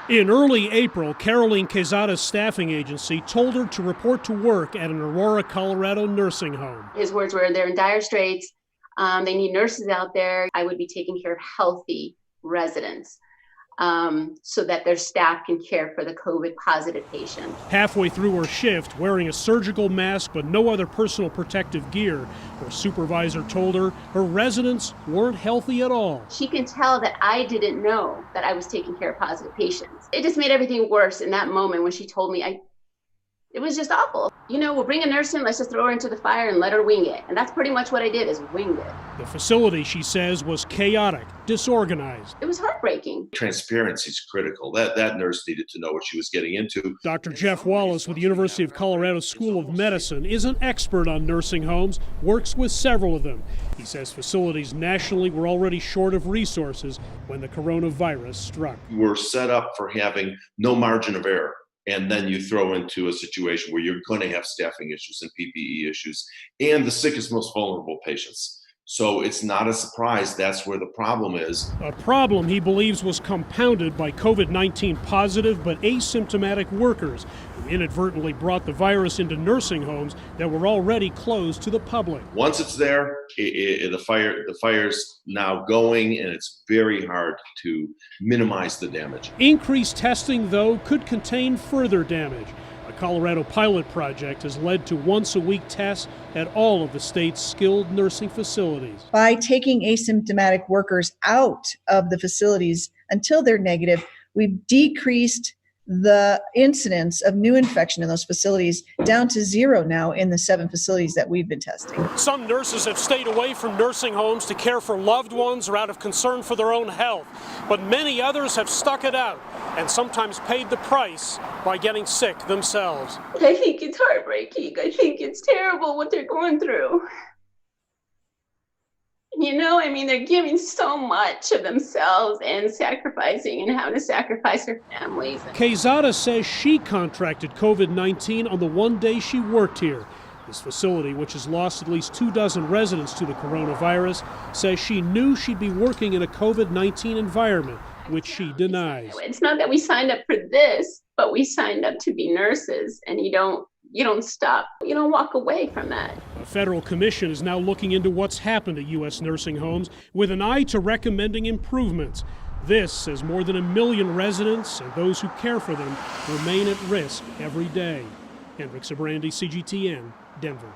In early April, Caroline Quezada's staffing agency told her to report to work at an Aurora, Colorado nursing home. His words were, they're in dire straits. They need nurses out there. I would be taking care of healthy residents so that their staff can care for the COVID positive patients. Halfway through her shift, wearing a surgical mask but no other personal protective gear, her supervisor told her her residents weren't healthy at all. She can tell that I didn't know that I was taking care of positive patients. It just made everything worse in that moment when she told me. It was just awful. You know, we'll bring a nurse in, let's just throw her into the fire and let her wing it. And that's pretty much what I did, is winged it. The facility, she says, was chaotic, disorganized. It was heartbreaking. Transparency is critical. That nurse needed to know what she was getting into. Dr. Jeff Wallace with the University of Colorado School of Medicine is an expert on nursing homes, works with several of them. He says facilities nationally were already short of resources when the coronavirus struck. We're set up for having no margin of error. And then you throw into a situation where you're going to have staffing issues and PPE issues and the sickest, most vulnerable patients. So it's not a surprise that's where the problem is. A problem he believes was compounded by COVID-19 positive but asymptomatic workers who inadvertently brought the virus into nursing homes that were already closed to the public. Once it's there, the fire's now going, and it's very hard to minimize the damage. Increased testing, though, could contain further damage. A Colorado pilot project has led to once-a-week tests at all of the state's skilled nursing facilities. By taking asymptomatic workers out of the facilities until they're negative, we've decreased the incidence of new infection in those facilities down to 0 now in the 7 facilities that we've been testing. Some nurses have stayed away from nursing homes to care for loved ones or out of concern for their own health. But many others have stuck it out and sometimes paid the price by getting sick themselves. I think it's heartbreaking. I think it's terrible what they're going through. You know, I mean, they're giving so much of themselves and sacrificing and having to sacrifice their families. Quezada says she contracted COVID-19 on the one day she worked here. This facility, which has lost at least 24 residents to the coronavirus, says she knew she'd be working in a COVID-19 environment, which she denies. It's not that we signed up for this, but we signed up to be nurses, and you don't stop. You don't walk away from that. A federal commission is now looking into what's happened at U.S. nursing homes with an eye to recommending improvements. This, as more than 1 million residents and those who care for them remain at risk every day. Henrik Sabrandi, CGTN, Denver.